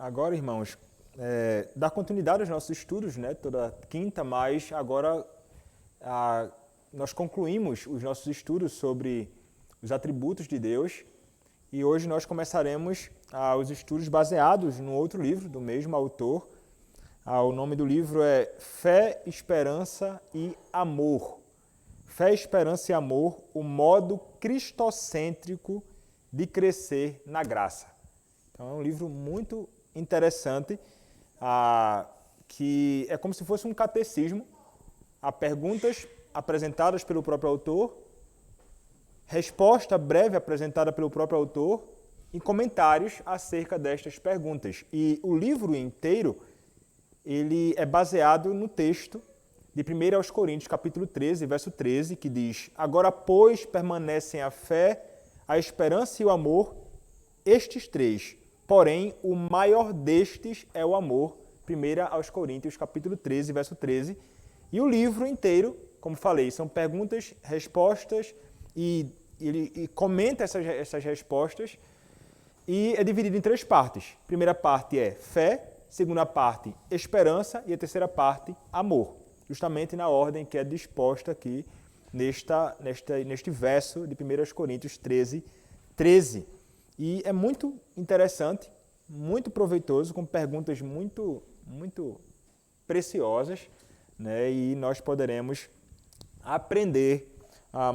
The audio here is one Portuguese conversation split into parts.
agora, irmãos, dar continuidade aos nossos estudos, né? Toda quinta, mas agora nós concluímos os nossos estudos sobre os atributos de Deus e hoje nós começaremos os estudos baseados no outro livro do mesmo autor. O nome do livro é Fé, Esperança e Amor. Fé, Esperança e Amor, o modo cristocêntrico de crescer na graça. Então é um livro muito interessante, que é como se fosse um catecismo, há perguntas apresentadas pelo próprio autor, resposta breve apresentada pelo próprio autor e comentários acerca destas perguntas. E o livro inteiro ele é baseado no texto de 1 aos Coríntios, capítulo 13, verso 13, que diz: Agora, pois, permanecem a fé, a esperança e o amor, estes três. Porém, o maior destes é o amor. 1 aos Coríntios, capítulo 13, verso 13. E o livro inteiro, como falei, são perguntas, respostas, e ele comenta essas respostas, e é dividido em três partes. A primeira parte é fé, segunda parte, esperança, e a terceira parte, amor. Justamente na ordem que é disposta aqui neste verso de 1 Coríntios 13, 13. E é muito interessante, muito proveitoso, com perguntas muito preciosas, né? E nós poderemos aprender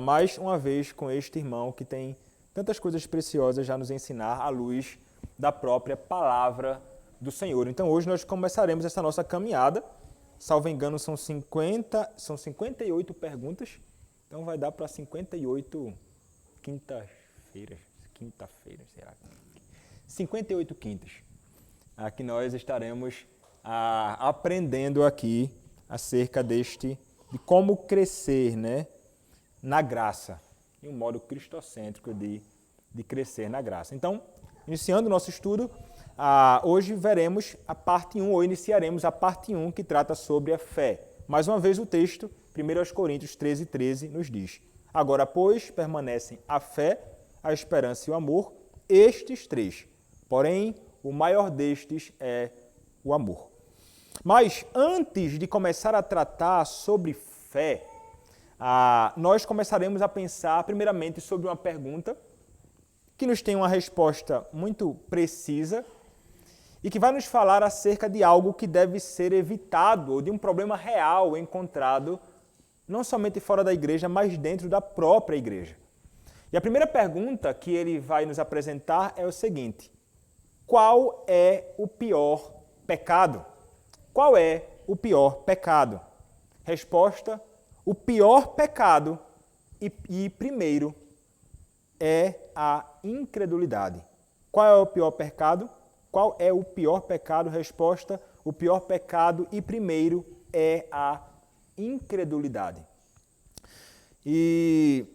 mais uma vez com este irmão que tem tantas coisas preciosas já nos ensinar à luz da própria palavra do Senhor. Então hoje nós começaremos essa nossa caminhada. Salvo engano, são 58 perguntas. Então vai dar para 58 quinta-feiras, será? 58 quintas. Que nós estaremos aprendendo aqui acerca de como crescer, né, na graça. E um modo cristocêntrico de crescer na graça. Então, iniciando o nosso estudo, hoje veremos a parte 1, ou iniciaremos a parte 1, que trata sobre a fé. Mais uma vez o texto, 1 aos Coríntios 13, 13, nos diz: Agora, pois, permanecem a fé, a esperança e o amor, estes três. Porém, o maior destes é o amor. Mas, antes de começar a tratar sobre fé, nós começaremos a pensar, primeiramente, sobre uma pergunta que nos tem uma resposta muito precisa e que vai nos falar acerca de algo que deve ser evitado, ou de um problema real encontrado não somente fora da igreja, mas dentro da própria igreja. E a primeira pergunta que ele vai nos apresentar é o seguinte: qual é o pior pecado? Qual é o pior pecado? Resposta: o pior pecado, e primeiro, é a incredulidade. Qual é o pior pecado? Qual é o pior pecado? Resposta: o pior pecado, e primeiro, é a incredulidade. E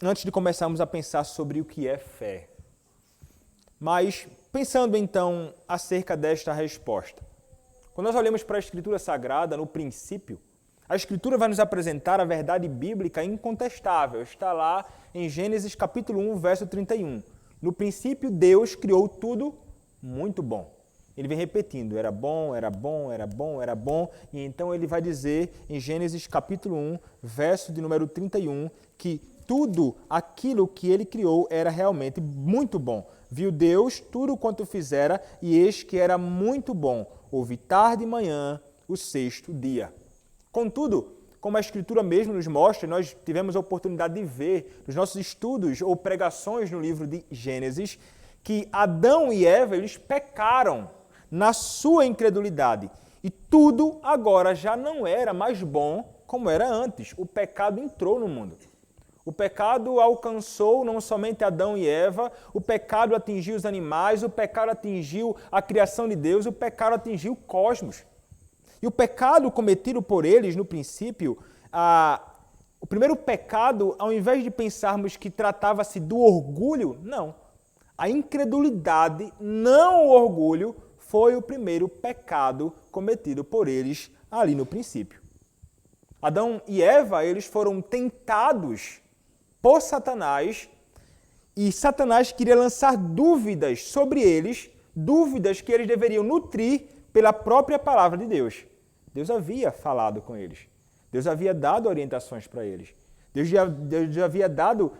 antes de começarmos a pensar sobre o que é fé, mas pensando então acerca desta resposta, quando nós olhamos para a Escritura Sagrada, no princípio, a Escritura vai nos apresentar a verdade bíblica incontestável. Está lá em Gênesis capítulo 1, verso 31. No princípio, Deus criou tudo muito bom. Ele vem repetindo: era bom, era bom, era bom, era bom. E então ele vai dizer em Gênesis capítulo 1, verso de número 31, que tudo aquilo que ele criou era realmente muito bom. Viu Deus tudo quanto fizera, e eis que era muito bom. Houve tarde e manhã, o sexto dia. Contudo, como a Escritura mesmo nos mostra, nós tivemos a oportunidade de ver nos nossos estudos ou pregações no livro de Gênesis, que Adão e Eva, eles pecaram na sua incredulidade. E tudo agora já não era mais bom como era antes. O pecado entrou no mundo. O pecado alcançou não somente Adão e Eva, o pecado atingiu os animais, o pecado atingiu a criação de Deus, o pecado atingiu o cosmos. E o pecado cometido por eles, no princípio, o primeiro pecado, ao invés de pensarmos que tratava-se do orgulho, não. A incredulidade, não o orgulho, foi o primeiro pecado cometido por eles ali no princípio. Adão e Eva, eles foram tentados por Satanás, e Satanás queria lançar dúvidas sobre eles dúvidas que eles deveriam nutrir pela própria palavra de Deus. Deus havia falado com eles. Deus havia dado orientações para eles. Deus já havia dado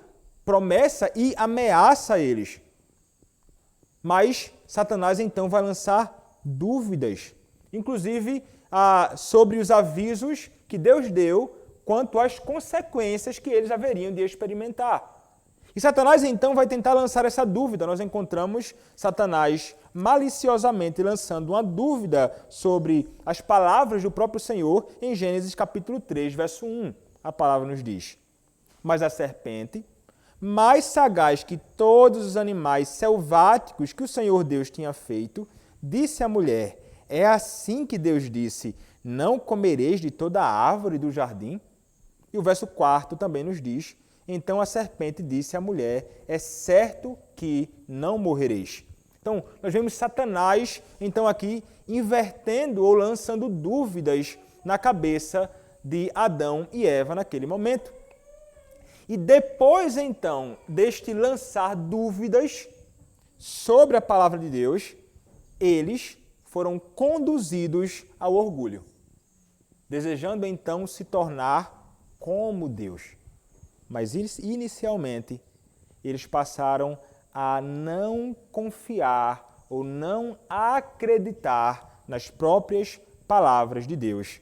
promessa e ameaça a eles. Mas Satanás então vai lançar dúvidas, inclusive sobre os avisos que Deus deu quanto às consequências que eles haveriam de experimentar. E Satanás então vai tentar lançar essa dúvida. Nós encontramos Satanás maliciosamente lançando uma dúvida sobre as palavras do próprio Senhor em Gênesis capítulo 3, verso 1. A palavra nos diz: mas a serpente, mais sagaz que todos os animais selváticos que o Senhor Deus tinha feito, disse à mulher: é assim que Deus disse, não comereis de toda a árvore do jardim? E o verso 4 também nos diz: então a serpente disse à mulher: é certo que não morrereis. Então, nós vemos Satanás, então, aqui, invertendo ou lançando dúvidas na cabeça de Adão e Eva naquele momento. E depois, então, deste lançar dúvidas sobre a palavra de Deus, eles foram conduzidos ao orgulho, desejando, então, se tornar como Deus. Mas, inicialmente, eles passaram a não confiar ou não acreditar nas próprias palavras de Deus.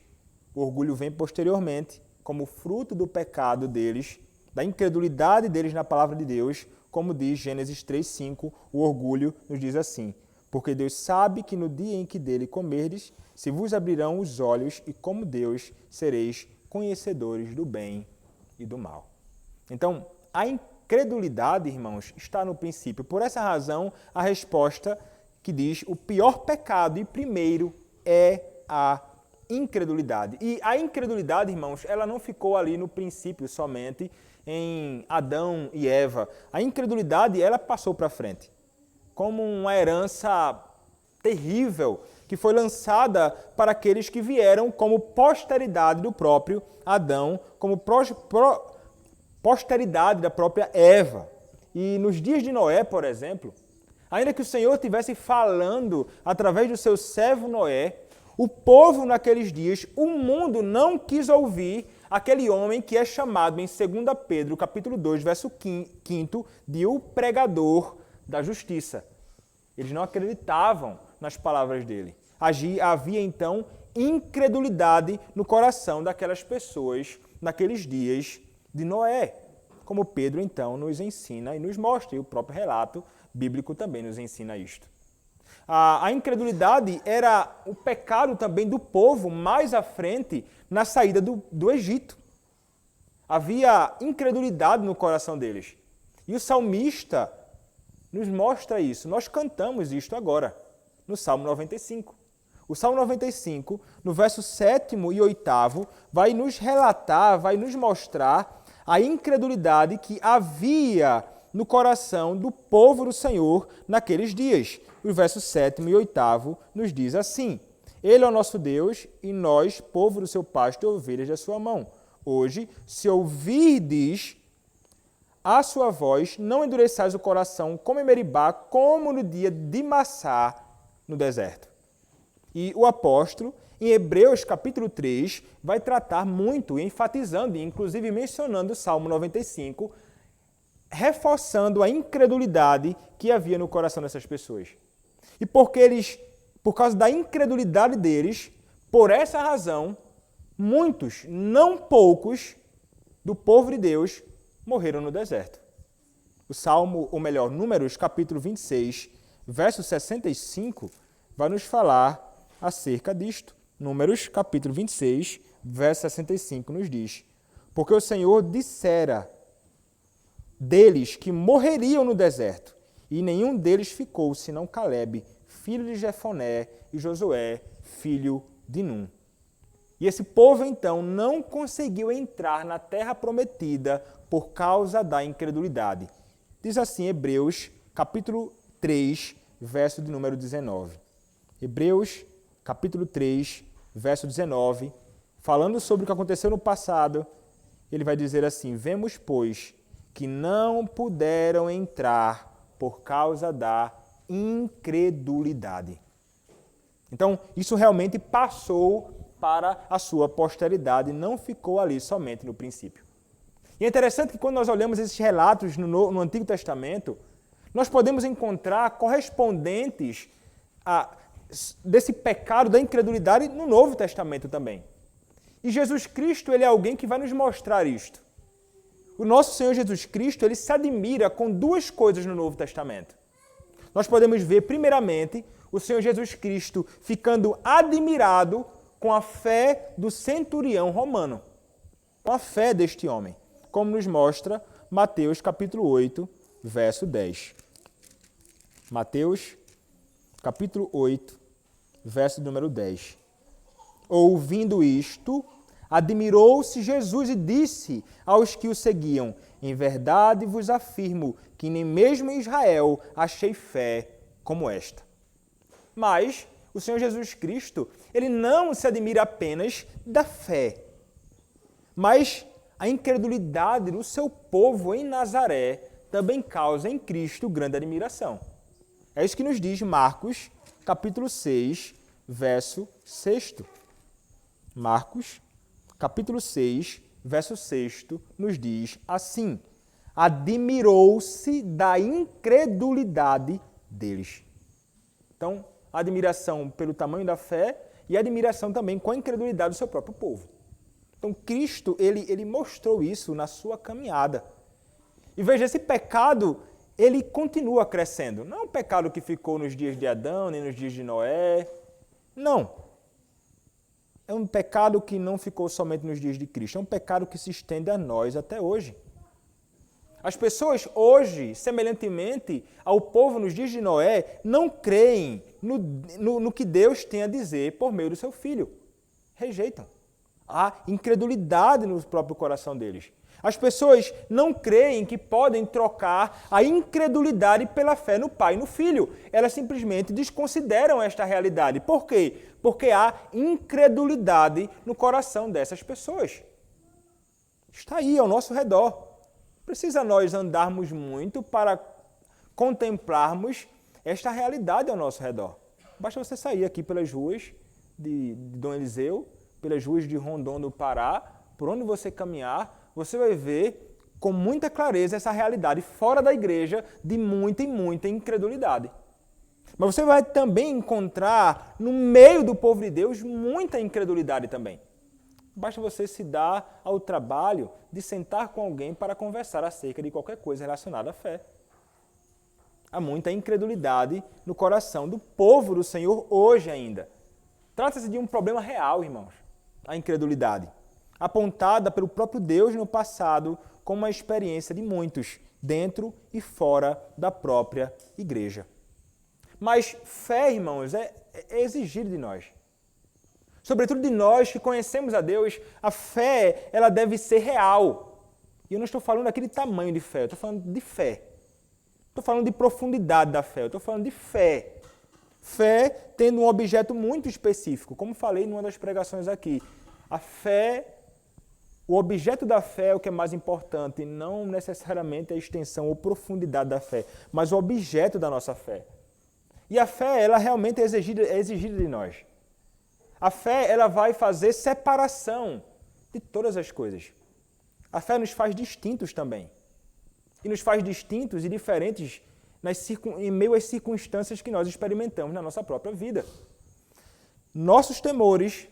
O orgulho vem posteriormente como fruto do pecado deles, da incredulidade deles na palavra de Deus, como diz Gênesis 3:5, o orgulho nos diz assim: porque Deus sabe que no dia em que dele comerdes, se vos abrirão os olhos e como Deus sereis conhecedores do bem e do mal. Então, a incredulidade, irmãos, está no princípio. Por essa razão, a resposta que diz o pior pecado e primeiro é a incredulidade. E a incredulidade, irmãos, ela não ficou ali no princípio somente em Adão e Eva. A incredulidade, ela passou para frente, como uma herança terrível que foi lançada para aqueles que vieram como posteridade do próprio Adão, como posteridade da própria Eva. E nos dias de Noé, por exemplo, ainda que o Senhor estivesse falando através do seu servo Noé, o povo naqueles dias, o mundo não quis ouvir aquele homem que é chamado em 2 Pedro, capítulo 2, verso 5, de o pregador da justiça. Eles não acreditavam nas palavras dele. Havia, então, incredulidade no coração daquelas pessoas naqueles dias de Noé, como Pedro, então, nos ensina e nos mostra, e o próprio relato bíblico também nos ensina isto. A incredulidade era o pecado também do povo mais à frente na saída do Egito. Havia incredulidade no coração deles. E o salmista nos mostra isso. Nós cantamos isto agora, no Salmo 95. O Salmo 95, no verso 7º e 8º, vai nos relatar, vai nos mostrar a incredulidade que havia no coração do povo do Senhor naqueles dias. O verso 7º e 8º nos diz assim: Ele é o nosso Deus e nós, povo do seu pasto e ovelhas da sua mão. Hoje, se ouvirdes a sua voz, não endureçais o coração como em Meribá, como no dia de Massá, no deserto. E o apóstolo, em Hebreus capítulo 3, vai tratar muito, enfatizando e inclusive mencionando o Salmo 95, reforçando a incredulidade que havia no coração dessas pessoas. E porque eles, por causa da incredulidade deles, por essa razão, muitos, não poucos, do povo de Deus morreram no deserto. O Salmo, ou melhor, Números capítulo 26, verso 65, vai nos falar acerca disto. Números capítulo 26, verso 65 nos diz: porque o Senhor dissera deles que morreriam no deserto, e nenhum deles ficou, senão Calebe, filho de Jefoné, e Josué, filho de Num. E esse povo, então, não conseguiu entrar na terra prometida por causa da incredulidade. Diz assim Hebreus, capítulo 3, verso de número 19. Hebreus, capítulo 3, verso 19, falando sobre o que aconteceu no passado, ele vai dizer assim: vemos, pois, que não puderam entrar por causa da incredulidade. Então, isso realmente passou para a sua posteridade, não ficou ali somente no princípio. E é interessante que quando nós olhamos esses relatos no Antigo Testamento, nós podemos encontrar correspondentes desse pecado da incredulidade no Novo Testamento também. E Jesus Cristo, ele é alguém que vai nos mostrar isto. O nosso Senhor Jesus Cristo, ele se admira com duas coisas no Novo Testamento. Nós podemos ver, primeiramente, o Senhor Jesus Cristo ficando admirado com a fé do centurião romano, com a fé deste homem, como nos mostra Mateus capítulo 8, verso 10. Mateus capítulo 8, verso número 10. Ouvindo isto, admirou-se Jesus e disse aos que o seguiam: em verdade vos afirmo que nem mesmo em Israel achei fé como esta. Mas o Senhor Jesus Cristo, ele não se admira apenas da fé, mas a incredulidade do seu povo em Nazaré também causa em Cristo grande admiração. É isso que nos diz Marcos, capítulo 6, verso 6. Marcos, capítulo 6, verso 6, nos diz assim: admirou-se da incredulidade deles. Então, admiração pelo tamanho da fé e admiração também com a incredulidade do seu próprio povo. Então, Cristo, ele mostrou isso na sua caminhada. E veja, esse pecado, ele continua crescendo. Não é um pecado que ficou nos dias de Adão, nem nos dias de Noé. Não. É um pecado que não ficou somente nos dias de Cristo. É um pecado que se estende a nós até hoje. As pessoas hoje, semelhantemente ao povo nos dias de Noé, não creem no que Deus tem a dizer por meio do seu Filho. Rejeitam. Há incredulidade no próprio coração deles. As pessoas não creem que podem trocar a incredulidade pela fé no Pai e no Filho. Elas simplesmente desconsideram esta realidade. Por quê? Porque há incredulidade no coração dessas pessoas. Está aí ao nosso redor. Precisa nós andarmos muito para contemplarmos esta realidade ao nosso redor. Basta você sair aqui pelas ruas de Dom Eliseu, pelas ruas de Rondon do Pará, por onde você caminhar, você vai ver com muita clareza essa realidade fora da igreja de muita e muita incredulidade. Mas você vai também encontrar no meio do povo de Deus muita incredulidade também. Basta você se dar ao trabalho de sentar com alguém para conversar acerca de qualquer coisa relacionada à fé. Há muita incredulidade no coração do povo do Senhor hoje ainda. Trata-se de um problema real, irmãos, a incredulidade, apontada pelo próprio Deus no passado como uma experiência de muitos, dentro e fora da própria igreja. Mas fé, irmãos, é exigido de nós. Sobretudo de nós que conhecemos a Deus, a fé, ela deve ser real. E eu não estou falando aqui de tamanho de fé, eu estou falando de fé. Estou falando de profundidade da fé, eu estou falando de fé. Fé tendo um objeto muito específico, como falei numa das pregações aqui. A fé, o objeto da fé é o que é mais importante, não necessariamente a extensão ou profundidade da fé, mas o objeto da nossa fé. E a fé, ela realmente é exigida de nós. A fé, ela vai fazer separação de todas as coisas. A fé nos faz distintos também. E nos faz distintos e diferentes em meio às circunstâncias que nós experimentamos na nossa própria vida. Nossos temores,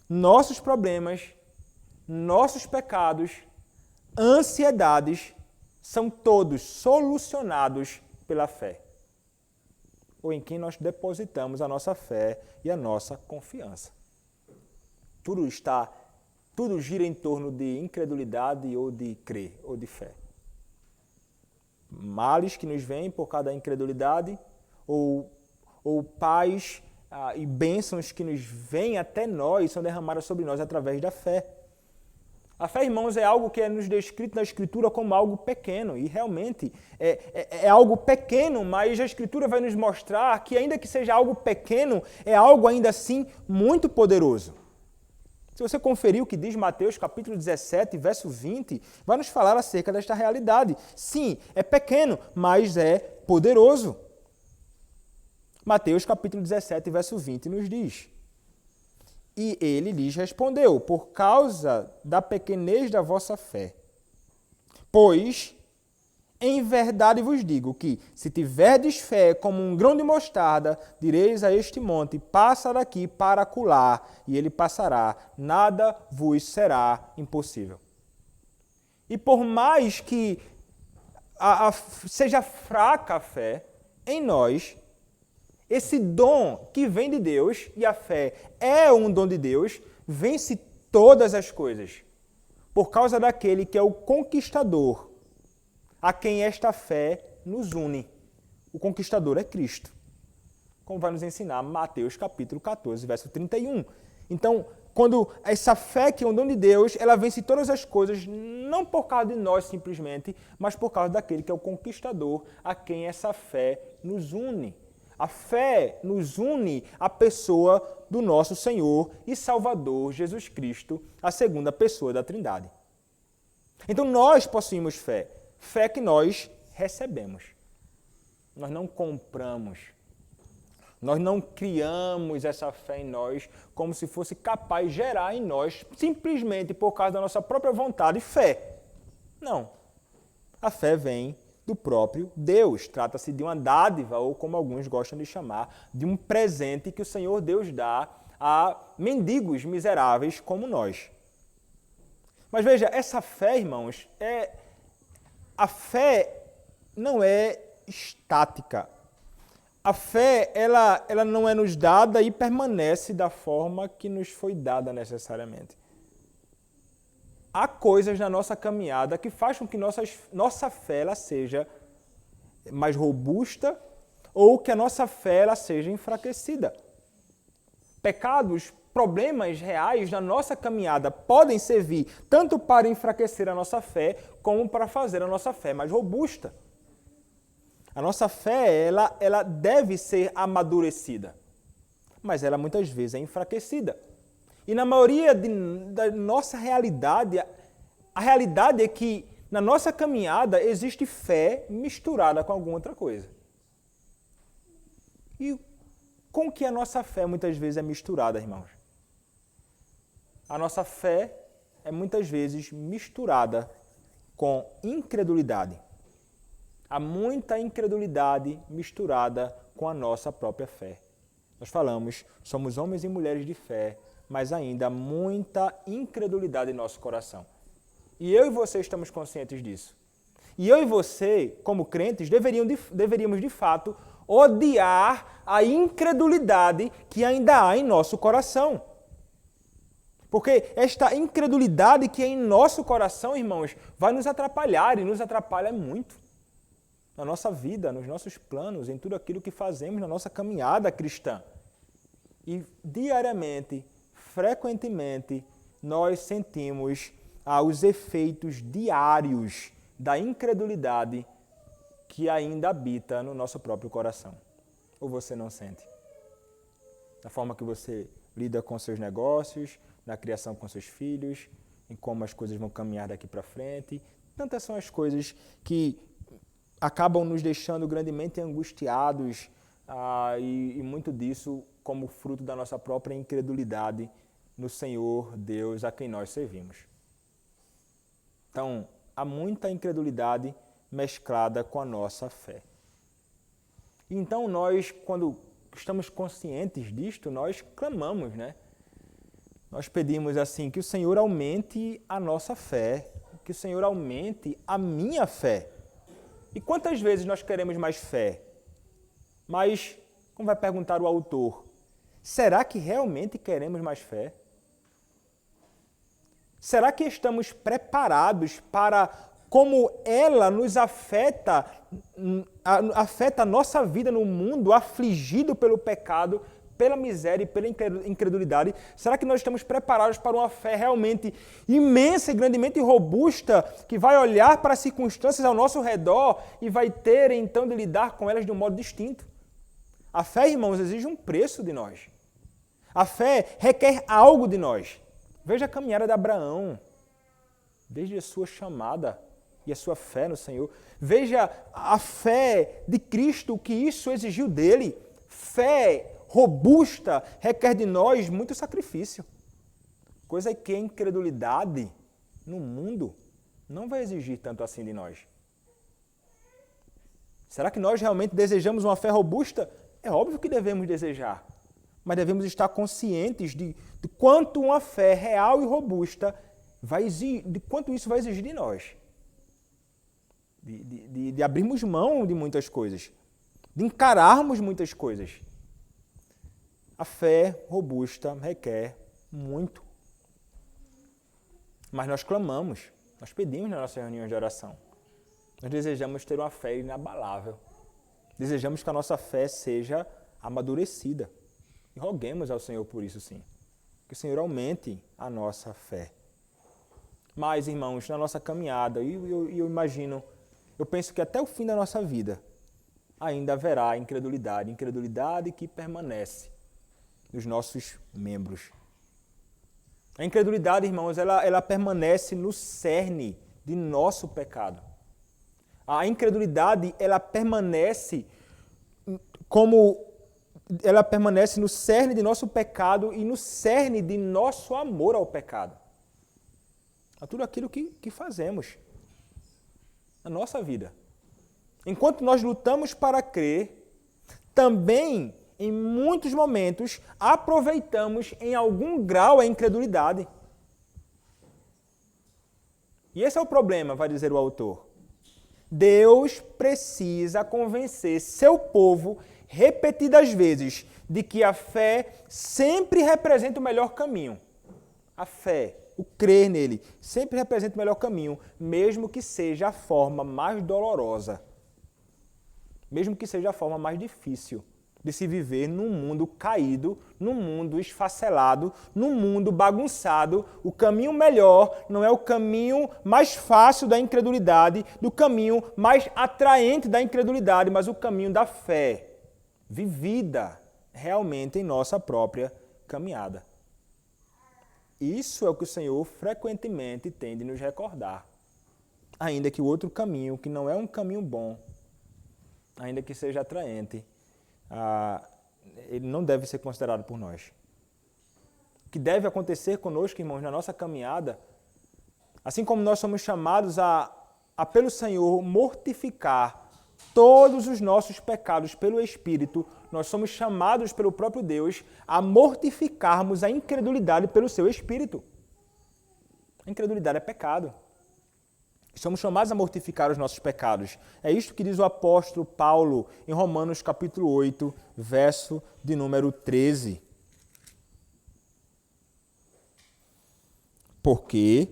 nossos problemas, nossos pecados, ansiedades, são todos solucionados pela fé. Ou em quem nós depositamos a nossa fé e a nossa confiança. Tudo gira em torno de incredulidade ou de crer, ou de fé. Males que nos vêm por causa da incredulidade, ou paz e bênçãos que nos vêm até nós, são derramadas sobre nós através da fé. A fé, irmãos, é algo que é nos descrito na Escritura como algo pequeno, e realmente é algo pequeno, mas a Escritura vai nos mostrar que, ainda que seja algo pequeno, é algo ainda assim muito poderoso. Se você conferir o que diz Mateus capítulo 17, verso 20, vai nos falar acerca desta realidade. Sim, é pequeno, mas é poderoso. Mateus capítulo 17, verso 20 nos diz: E ele lhes respondeu, por causa da pequenez da vossa fé. Pois, em verdade vos digo que, se tiverdes fé como um grão de mostarda, direis a este monte, passa daqui para acolá, e ele passará, nada vos será impossível. E por mais que seja fraca a fé em nós, esse dom que vem de Deus, e a fé é um dom de Deus, vence todas as coisas, por causa daquele que é o conquistador, a quem esta fé nos une. O conquistador é Cristo, como vai nos ensinar Mateus capítulo 14, verso 31. Então, quando essa fé que é um dom de Deus, ela vence todas as coisas, não por causa de nós simplesmente, mas por causa daquele que é o conquistador, a quem essa fé nos une. A fé nos une à pessoa do nosso Senhor e Salvador Jesus Cristo, a segunda pessoa da Trindade. Então nós possuímos fé, fé que nós recebemos. Nós não compramos. Nós não criamos essa fé em nós como se fosse capaz de gerar em nós, simplesmente por causa da nossa própria vontade, fé. Não. A fé vem do próprio Deus. Trata-se de uma dádiva, ou como alguns gostam de chamar, de um presente que o Senhor Deus dá a mendigos miseráveis como nós. Mas veja, essa fé, irmãos, a fé não é estática. A fé, ela não é nos dada e permanece da forma que nos foi dada necessariamente. Há coisas na nossa caminhada que fazem com que nossa fé ela seja mais robusta ou que a nossa fé ela seja enfraquecida. Pecados, problemas reais na nossa caminhada podem servir tanto para enfraquecer a nossa fé como para fazer a nossa fé mais robusta. A nossa fé ela deve ser amadurecida, mas ela muitas vezes é enfraquecida. E na maioria da nossa realidade, a realidade é que na nossa caminhada existe fé misturada com alguma outra coisa. E com que a nossa fé muitas vezes é misturada, irmãos? A nossa fé é muitas vezes misturada com incredulidade. Há muita incredulidade misturada com a nossa própria fé. Nós falamos, somos homens e mulheres de fé, mas ainda há muita incredulidade em nosso coração. E eu e você estamos conscientes disso. E eu e você, como crentes, deveríamos de fato odiar a incredulidade que ainda há em nosso coração. Porque esta incredulidade que é em nosso coração, irmãos, vai nos atrapalhar e nos atrapalha muito. Na nossa vida, nos nossos planos, em tudo aquilo que fazemos na nossa caminhada cristã. E diariamente, frequentemente, nós sentimos os efeitos diários da incredulidade que ainda habita no nosso próprio coração. Ou você não sente? Da forma que você lida com seus negócios, na criação com seus filhos, em como as coisas vão caminhar daqui para frente. Tantas são as coisas que acabam nos deixando grandemente angustiados e muito disso como fruto da nossa própria incredulidade no Senhor Deus a quem nós servimos. Então, há muita incredulidade mesclada com a nossa fé. Então, nós, quando estamos conscientes disto, nós clamamos, né? Nós pedimos assim, que o Senhor aumente a nossa fé, que o Senhor aumente a minha fé. E quantas vezes nós queremos mais fé? Mas, como vai perguntar o autor, será que realmente queremos mais fé? Será que estamos preparados para como ela nos afeta a nossa vida no mundo, afligido pelo pecado, pela miséria e pela incredulidade? Será que nós estamos preparados para uma fé realmente imensa e grandemente robusta, que vai olhar para as circunstâncias ao nosso redor e vai ter, então, de lidar com elas de um modo distinto? A fé, irmãos, exige um preço de nós. A fé requer algo de nós. Veja a caminhada de Abraão, desde a sua chamada e a sua fé no Senhor. Veja a fé de Cristo, o que isso exigiu dele. fé robusta requer de nós muito sacrifício. Coisa que a incredulidade no mundo não vai exigir tanto assim de nós. Será que nós realmente desejamos uma fé robusta? É óbvio que devemos desejar, mas devemos estar conscientes de quanto uma fé real e robusta vai exigir, de quanto isso vai exigir de nós. De abrirmos mão de muitas coisas, de encararmos muitas coisas. A fé robusta requer muito. Mas nós clamamos, nós pedimos nas nossas reuniões de oração. Nós desejamos ter uma fé inabalável. Desejamos que a nossa fé seja amadurecida. E roguemos ao Senhor por isso, sim. Que o Senhor aumente a nossa fé. Mas, irmãos, na nossa caminhada, eu imagino, eu penso que até o fim da nossa vida ainda haverá incredulidade. Incredulidade que permanece nos nossos membros. A incredulidade, irmãos, ela permanece no cerne de nosso pecado. A incredulidade, ela permanece no cerne de nosso pecado e no cerne de nosso amor ao pecado. A tudo aquilo que fazemos na nossa vida. Enquanto nós lutamos para crer, também, em muitos momentos, aproveitamos em algum grau a incredulidade. E esse é o problema, vai dizer o autor. Deus precisa convencer seu povo repetidas vezes de que a fé sempre representa o melhor caminho. A fé, o crer nele, sempre representa o melhor caminho, mesmo que seja a forma mais dolorosa, mesmo que seja a forma mais difícil de se viver num mundo caído, num mundo esfacelado, num mundo bagunçado. O caminho melhor não é o caminho mais fácil da incredulidade, do caminho mais atraente da incredulidade, mas o caminho da fé, vivida realmente em nossa própria caminhada. Isso é o que o Senhor frequentemente tem de nos recordar. Ainda que o outro caminho, que não é um caminho bom, ainda que seja atraente, ele não deve ser considerado por nós. O que deve acontecer conosco, irmãos, na nossa caminhada, assim como nós somos chamados a pelo Senhor, mortificar todos os nossos pecados pelo Espírito, nós somos chamados pelo próprio Deus a mortificarmos a incredulidade pelo seu Espírito. A incredulidade é pecado. Somos chamados a mortificar os nossos pecados. É isto que diz o apóstolo Paulo em Romanos capítulo 8, verso de número 13. Porque,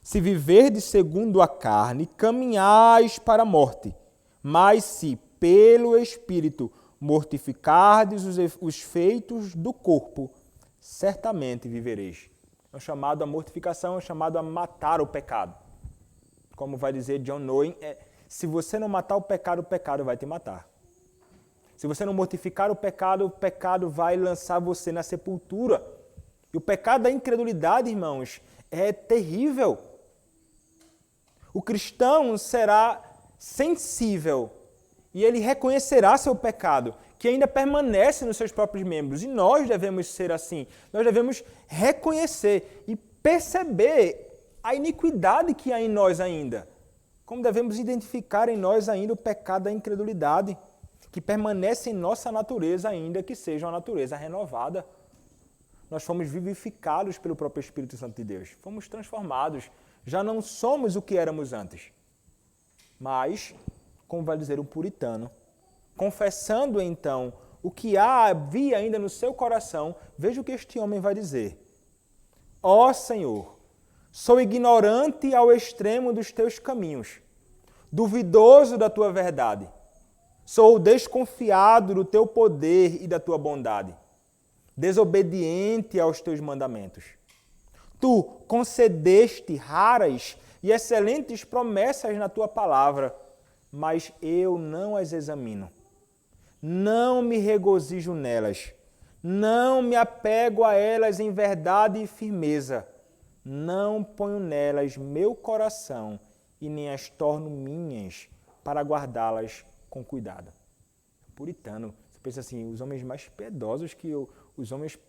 se viverdes segundo a carne, caminhais para a morte, mas se pelo Espírito mortificardes os feitos do corpo, certamente vivereis. É um chamado à mortificação, é um chamado a matar o pecado. Como vai dizer John Owen, se você não matar o pecado vai te matar. Se você não mortificar o pecado vai lançar você na sepultura. E o pecado da incredulidade, irmãos, é terrível. O cristão será sensível e ele reconhecerá seu pecado, que ainda permanece nos seus próprios membros. E nós devemos ser assim. Nós devemos reconhecer e perceber a iniquidade que há em nós ainda. Como devemos identificar em nós ainda o pecado da incredulidade, que permanece em nossa natureza ainda que seja uma natureza renovada. Nós fomos vivificados pelo próprio Espírito Santo de Deus. Fomos transformados. Já não somos o que éramos antes. Mas, como vai dizer o puritano, confessando então o que havia ainda no seu coração, veja o que este homem vai dizer. Ó Senhor, sou ignorante ao extremo dos teus caminhos, duvidoso da tua verdade. Sou desconfiado do teu poder e da tua bondade, desobediente aos teus mandamentos. Tu concedeste raras e excelentes promessas na tua palavra, mas eu não as examino. Não me regozijo nelas, não me apego a elas em verdade e firmeza. Não ponho nelas meu coração e nem as torno minhas para guardá-las com cuidado. Puritano, Você pensa assim, os homens mais piedosos que os homens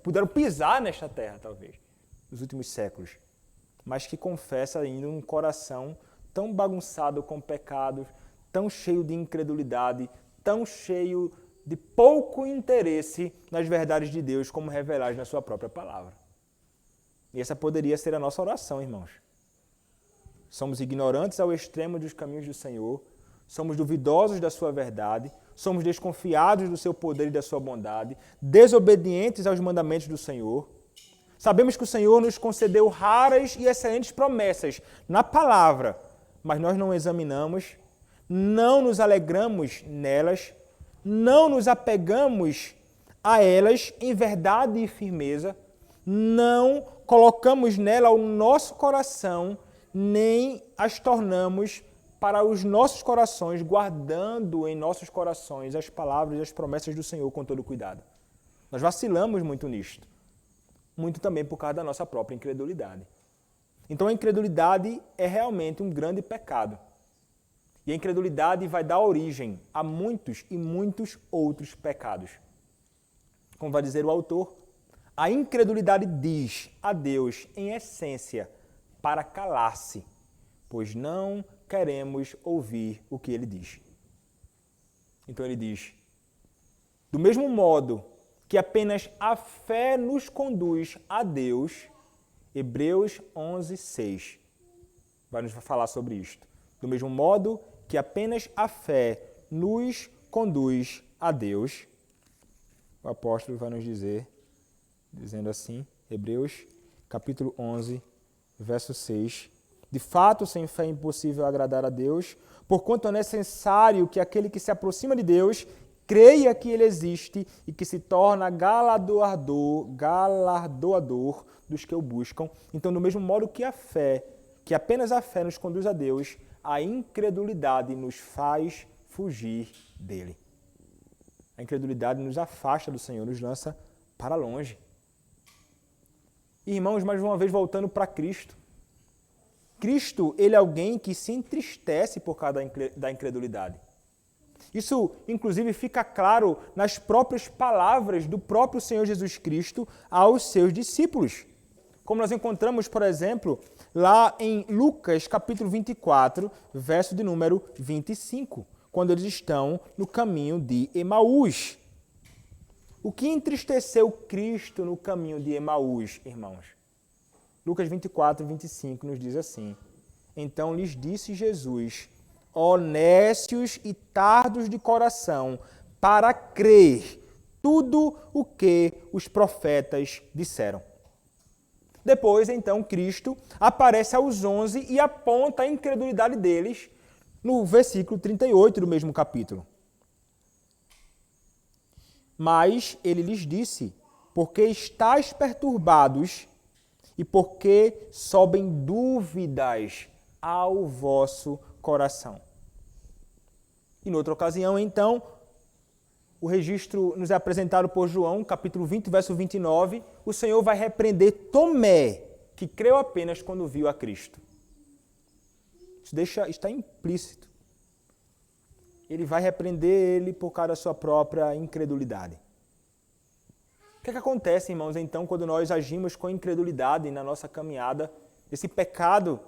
puderam pisar nesta terra, talvez, nos últimos séculos, mas que confessa ainda um coração tão bagunçado com pecados, tão cheio de incredulidade, tão cheio de pouco interesse nas verdades de Deus como reveladas na sua própria palavra. E essa poderia ser a nossa oração, irmãos. Somos ignorantes ao extremo dos caminhos do Senhor, somos duvidosos da sua verdade, somos desconfiados do seu poder e da sua bondade, desobedientes aos mandamentos do Senhor. Sabemos que o Senhor nos concedeu raras e excelentes promessas na palavra, mas nós não examinamos, não nos alegramos nelas, não nos apegamos a elas em verdade e firmeza, não colocamos nela o nosso coração, nem as tornamos para os nossos corações, guardando em nossos corações as palavras e as promessas do Senhor com todo cuidado. Nós vacilamos muito nisto, muito também por causa da nossa própria incredulidade. Então a incredulidade é realmente um grande pecado. E a incredulidade vai dar origem a muitos e muitos outros pecados. Como vai dizer o autor, a incredulidade diz a Deus, em essência, para calar-se, pois não queremos ouvir o que ele diz. Então ele diz, do mesmo modo que apenas a fé nos conduz a Deus, Hebreus 11, 6, vai nos falar sobre isto. Do mesmo modo que apenas a fé nos conduz a Deus, o apóstolo vai nos dizer, dizendo assim, Hebreus capítulo 11, verso 6, de fato, sem fé é impossível agradar a Deus, porquanto é necessário que aquele que se aproxima de Deus creia que ele existe e que se torna galardoador dos que o buscam. Então, do mesmo modo que a fé, que apenas a fé nos conduz a Deus, a incredulidade nos faz fugir dele. A incredulidade nos afasta do Senhor, nos lança para longe. Irmãos, mais uma vez voltando para Cristo. Cristo, ele é alguém que se entristece por causa da incredulidade. Isso, inclusive, fica claro nas próprias palavras do próprio Senhor Jesus Cristo aos seus discípulos. Como nós encontramos, por exemplo, lá em Lucas, capítulo 24, verso de número 25, quando eles estão no caminho de Emaús. O que entristeceu Cristo no caminho de Emaús, irmãos? Lucas 24, 25 nos diz assim, então lhes disse Jesus, ó nécios e tardos de coração, para crer tudo o que os profetas disseram. Depois, então, Cristo aparece aos 11 e aponta a incredulidade deles no versículo 38 do mesmo capítulo. Mas ele lhes disse, porque estáis perturbados e porque sobem dúvidas ao vosso coração. E noutra ocasião, então, o registro nos é apresentado por João, capítulo 20, verso 29, o Senhor vai repreender Tomé, que creu apenas quando viu a Cristo. Isso está implícito. Ele vai repreender ele por causa da sua própria incredulidade. O que acontece, irmãos, então, quando nós agimos com incredulidade na nossa caminhada, esse pecado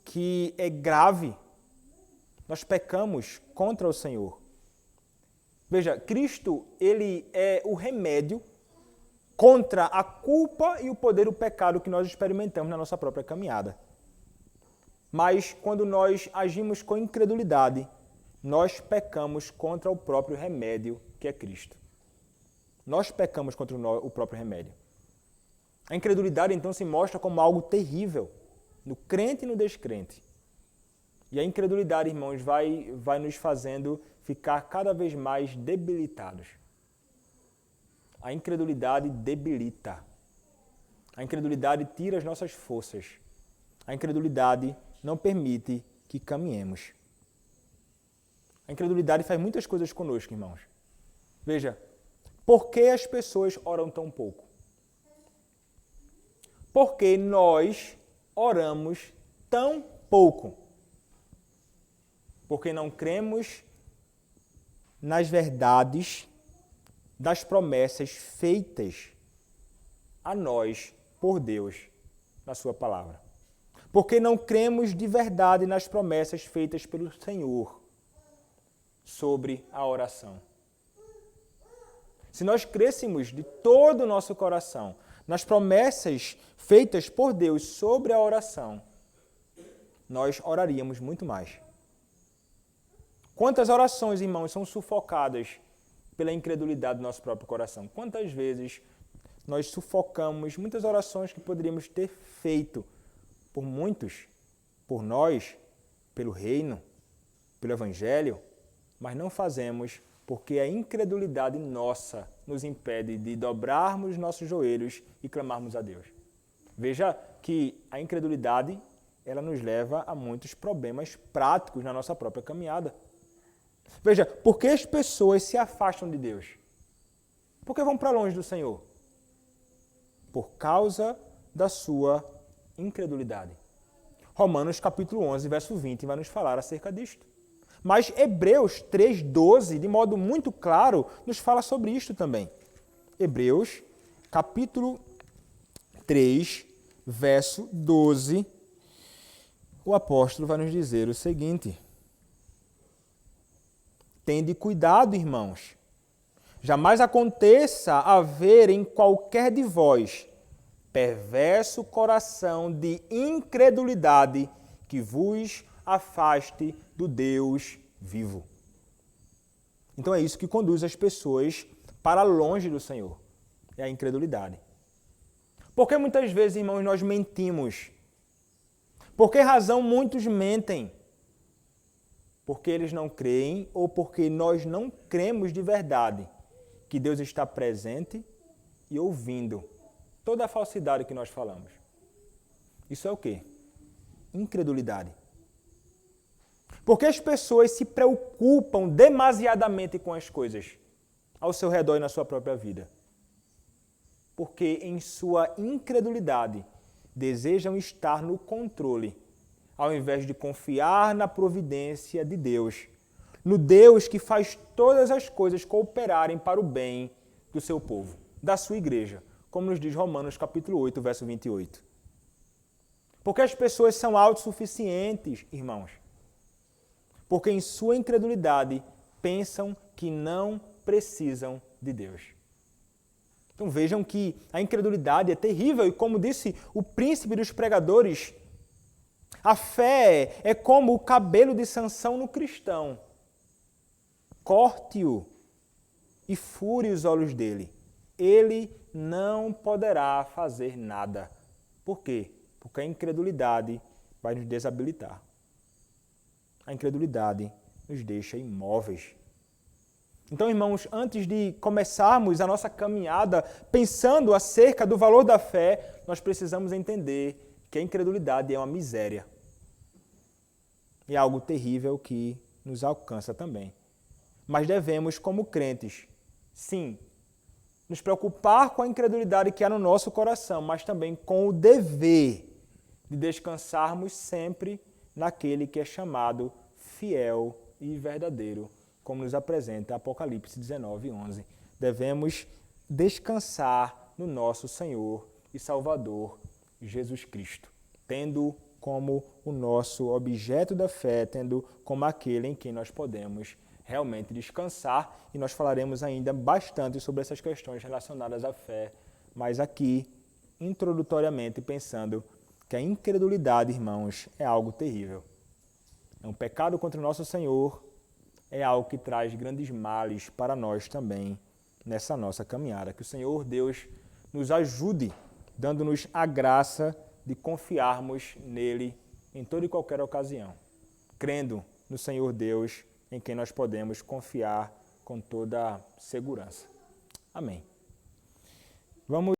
que é grave, nós pecamos contra o Senhor. Veja, Cristo, ele é o remédio contra a culpa e o poder do pecado que nós experimentamos na nossa própria caminhada. Mas quando nós agimos com incredulidade, nós pecamos contra o próprio remédio que é Cristo. Nós pecamos contra o próprio remédio. A incredulidade, então, se mostra como algo terrível no crente e no descrente. E a incredulidade, irmãos, vai nos fazendo ficar cada vez mais debilitados. A incredulidade debilita. A incredulidade tira as nossas forças. A incredulidade não permite que caminhemos. A incredulidade faz muitas coisas conosco, irmãos. Veja, por que as pessoas oram tão pouco? Porque nós oramos tão pouco. Porque não cremos nas verdades das promessas feitas a nós por Deus na sua palavra. Porque não cremos de verdade nas promessas feitas pelo Senhor sobre a oração. Se nós crêssemos de todo o nosso coração nas promessas feitas por Deus sobre a oração, nós oraríamos muito mais. Quantas orações, irmãos, são sufocadas pela incredulidade do nosso próprio coração? Quantas vezes nós sufocamos muitas orações que poderíamos ter feito por muitos, por nós, pelo reino, pelo evangelho, mas não fazemos porque a incredulidade nossa nos impede de dobrarmos nossos joelhos e clamarmos a Deus. Veja que a incredulidade, ela nos leva a muitos problemas práticos na nossa própria caminhada. Veja, por que as pessoas se afastam de Deus? Por que vão para longe do Senhor? Por causa da sua incredulidade. Romanos capítulo 11, verso 20, vai nos falar acerca disto. Mas Hebreus 3,12, de modo muito claro, nos fala sobre isto também. Hebreus capítulo 3, verso 12, o apóstolo vai nos dizer o seguinte: tende cuidado, irmãos, jamais aconteça haver em qualquer de vós perverso coração de incredulidade que vos afaste do Deus vivo. Então é isso que conduz as pessoas para longe do Senhor, é a incredulidade. Porque muitas vezes, irmãos, nós mentimos. Por que razão muitos mentem? Porque eles não creem ou porque nós não cremos de verdade que Deus está presente e ouvindo toda a falsidade que nós falamos. Isso é o quê? Incredulidade. Porque as pessoas se preocupam demasiadamente com as coisas ao seu redor e na sua própria vida. Porque em sua incredulidade desejam estar no controle, ao invés de confiar na providência de Deus, no Deus que faz todas as coisas cooperarem para o bem do seu povo, da sua igreja, como nos diz Romanos capítulo 8, verso 28. Porque as pessoas são autossuficientes, irmãos. Porque em sua incredulidade pensam que não precisam de Deus. Então vejam que a incredulidade é terrível e, como disse o príncipe dos pregadores, a fé é como o cabelo de Sansão no cristão. Corte-o e fure os olhos dele. Ele não poderá fazer nada. Por quê? Porque a incredulidade vai nos desabilitar. A incredulidade nos deixa imóveis. Então, irmãos, antes de começarmos a nossa caminhada pensando acerca do valor da fé, nós precisamos entender que a incredulidade é uma miséria. É algo terrível que nos alcança também. Mas devemos, como crentes, sim, nos preocupar com a incredulidade que há no nosso coração, mas também com o dever de descansarmos sempre naquele que é chamado fiel e verdadeiro, como nos apresenta Apocalipse 19, 11. Devemos descansar no nosso Senhor e Salvador Jesus Cristo, tendo como o nosso objeto da fé, tendo como aquele em quem nós podemos realmente descansar, e nós falaremos ainda bastante sobre essas questões relacionadas à fé, mas aqui, introdutoriamente, pensando que a incredulidade, irmãos, é algo terrível. É um pecado contra o nosso Senhor, é algo que traz grandes males para nós também nessa nossa caminhada. Que o Senhor Deus nos ajude, dando-nos a graça de confiarmos nele em toda e qualquer ocasião, crendo no Senhor Deus, em quem nós podemos confiar com toda segurança. Amém. Vamos